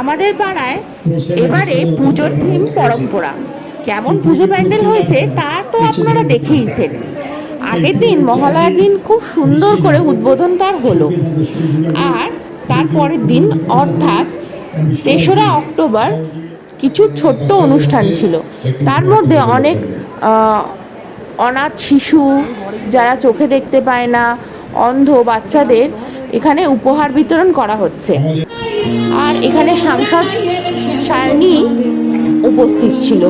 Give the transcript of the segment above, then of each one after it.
আমাদের পাড়ায় এবারে পুজোর থিম পরম্পরা। কেমন পুজো প্যান্ডেল হয়েছে তা তো আপনারা দেখেইছেন। আগের দিন মহালয়ার দিন খুব সুন্দর করে উদ্বোধন তার হলো, আর তারপরের দিন অর্থাৎ ৩রা অক্টোবর কিছু ছোট্ট অনুষ্ঠান ছিল। তার মধ্যে অনেক অনাথ শিশু, যারা চোখে দেখতে পায় না, অন্ধ বাচ্চাদের এখানে উপহার বিতরণ করা হচ্ছে। আর এখানে সাংসদ সায়নী উপস্থিত ছিল।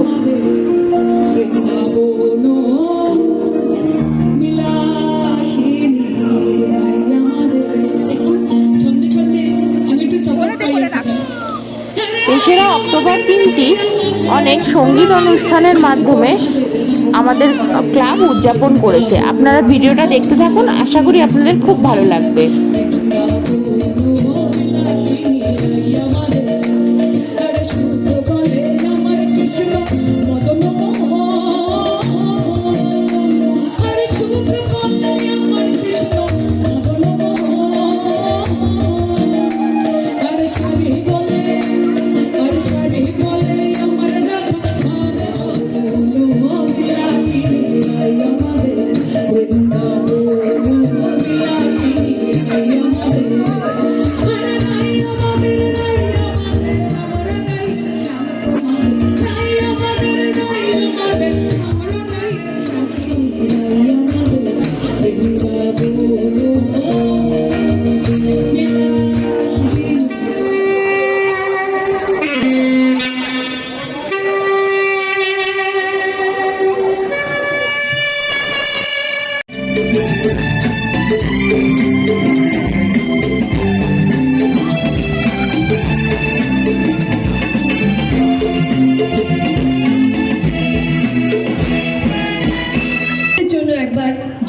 তেসরা অক্টোবর দিনটি অনেক সঙ্গীত অনুষ্ঠানের মাধ্যমে আমাদের ক্লাব উদযাপন করেছে। আপনারা ভিডিওটা দেখতে থাকুন, আশা করি আপনাদের খুব ভালো লাগবে।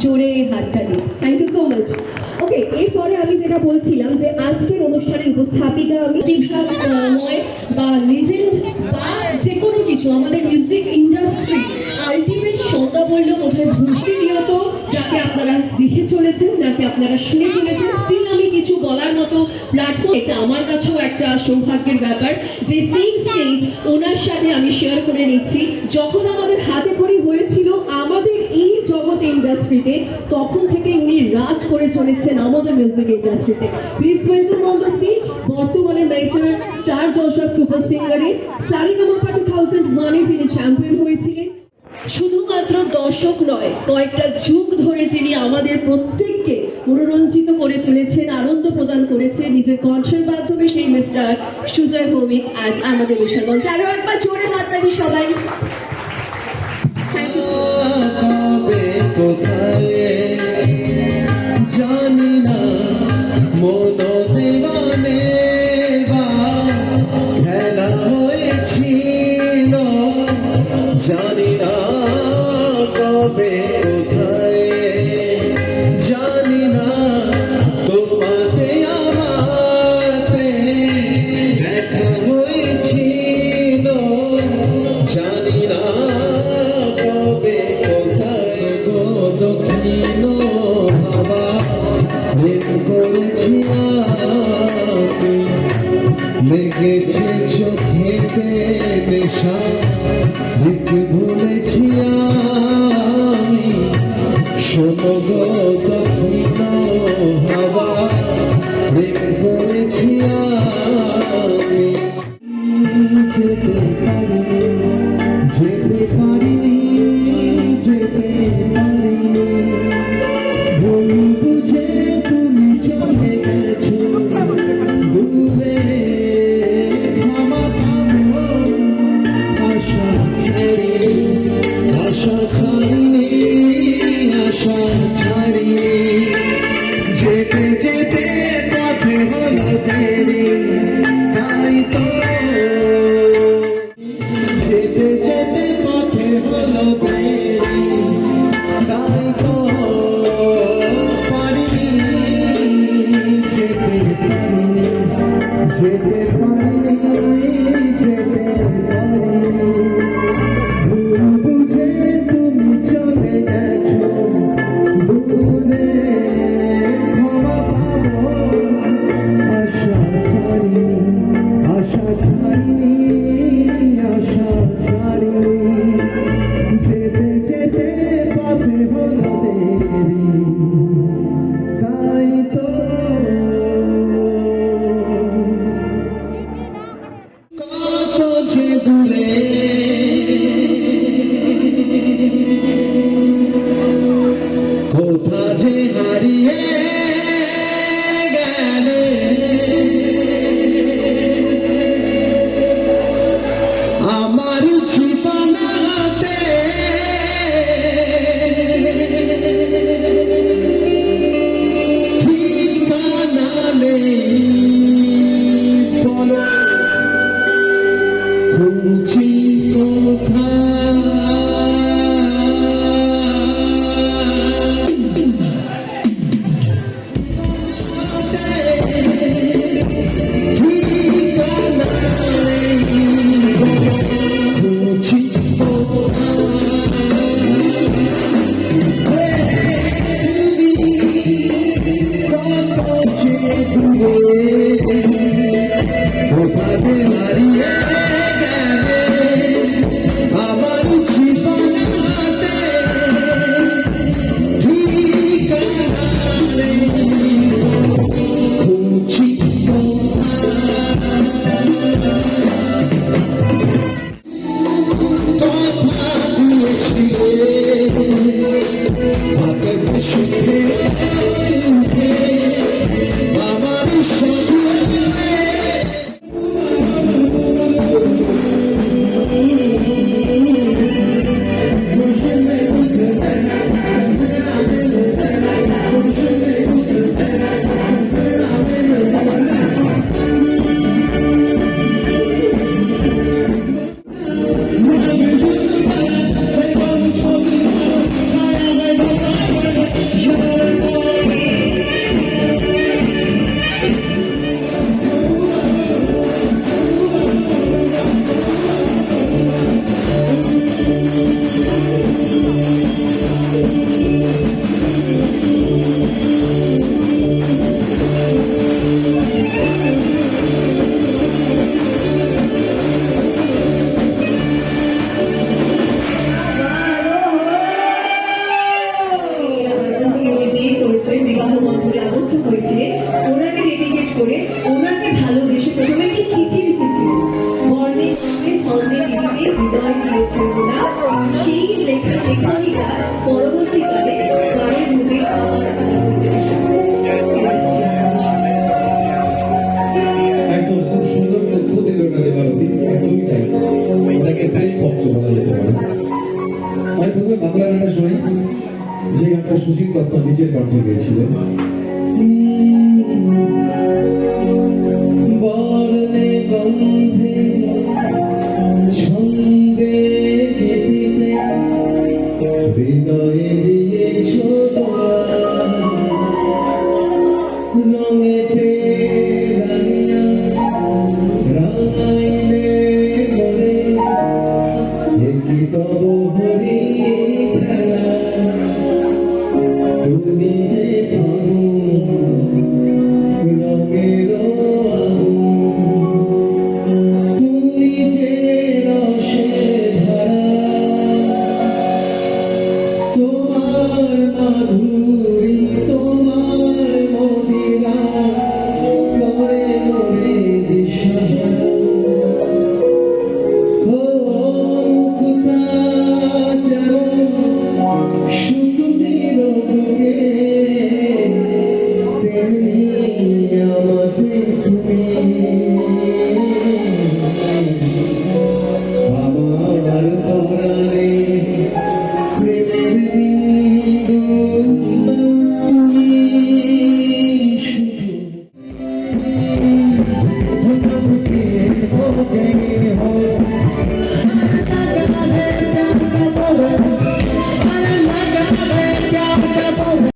জোরে হাততালি। Thank you so much. Okay, এরপরে আমি যেটা বলছিলাম যে আজকের অনুষ্ঠানের উপস্থাপিকা আমি নয় বা লিজেন্ড বা যে কোনো কিছু, আমাদের মিউজিক ইন্ডাস্ট্রি আলটিমেট সংজ্ঞা বললেও বোধহয় ভর্তিনিয়ত, যাকে আপনারা দেখে চলেছেন, যাকে আপনারা শুনে চলেছেন। স্টিল আমি কিছু বলার মতো প্ল্যাটফর্ম, এটা আমার কাছেও একটা সৌভাগ্যের ব্যাপার যে সেম স্টেজ ওনার সাথে আমি শেয়ার করে নিচ্ছি। যখন আমাদের হাতে খড়ি হয়েছিল আমাদের এই জগৎ ইন্ডাস্ট্রিতে, তখন থেকে উনি রাজ করে চলেছেন আমাদের মিউজিক ইন্ডাস্ট্রিতে। Please welcome on the stage বর্তমানে মেজর স্টার জলসা সুপার সিঙ্গারে সারেগামাপা 2001-এ যিনি চ্যাম্পিয়ন হয়েছিলেন। শুধুমাত্র দর্শক নয়, কয়েকটা যুগ ধরে যিনি আমাদের প্রত্যেককে মনোরঞ্জিত করে তুলেছেন, আনন্দ প্রদান করেছেন নিজের কণ্ঠের মাধ্যমে, সেই মিস্টার সুজয় ভৌমিক আজ আমাদের অনুষ্ঠান মঞ্চে। আরো একবার জোরে হাততালি সবাই। জানি না মন দেওয়ানে খেলা হয়েছিল, জানি না কবে কোথায়, জানি না তোমাতে আমাতে দেখা হয়েছিল, জানি না কবে কোথায় গো দক্ষিণ বাবা প্রেম করেছি আমি, লেগেছে চোখেতে নেশা দিতে ভুলেছি আমি, শোনো গো দক্ষিণ হাওয়া প্রেম করেছি আমি। যেতে পারিনি, যেতে পারিনি, যেতে পারিনি, ভুল বুঝে তুমি চলে গেছো দূরে, ক্ষমা পাবো আশা ছাড়িনি, আশা ছাড়িনি, আশা ছাড়িনি, যেতে যেতে পথে হলো দেরি, তাই তো যেতে যেতে পথে হলো দেরি, তাই তো পারিনি, যেতে পারিনি, যেতে পারিনি, যেতে পারিনি, ভুল বুঝে তুমি চলে গেছো দূরে, ক্ষমা পাবো সুখে সুখে আমার স্বপ্নে বিবাহ বন্ধনে আবদ্ধ হয়েছে, ওনাকে ডেডিকেট করে ওনাকে ভালোবেসে প্রথমে একটি চিঠি লিখেছিলেন, বর্ণে গন্ধে ছন্দে লিখিতে হৃদয় দিয়েছেন ওনা। সেই লেখনীটা পরবর্তীকালে গানের রূপে আমার একদম খুব সুন্দর তথ্য দিল না দেবারতী, একদমই তাই। এটাকে তাই পক্ষ বলা যেতে পারে। আমি প্রথমে বাংলা গানটা শুনি, যে গানটা সুশীল দত্ত নিজের কণ্ঠে গেয়েছিলেন। বর্ণে গন্ধে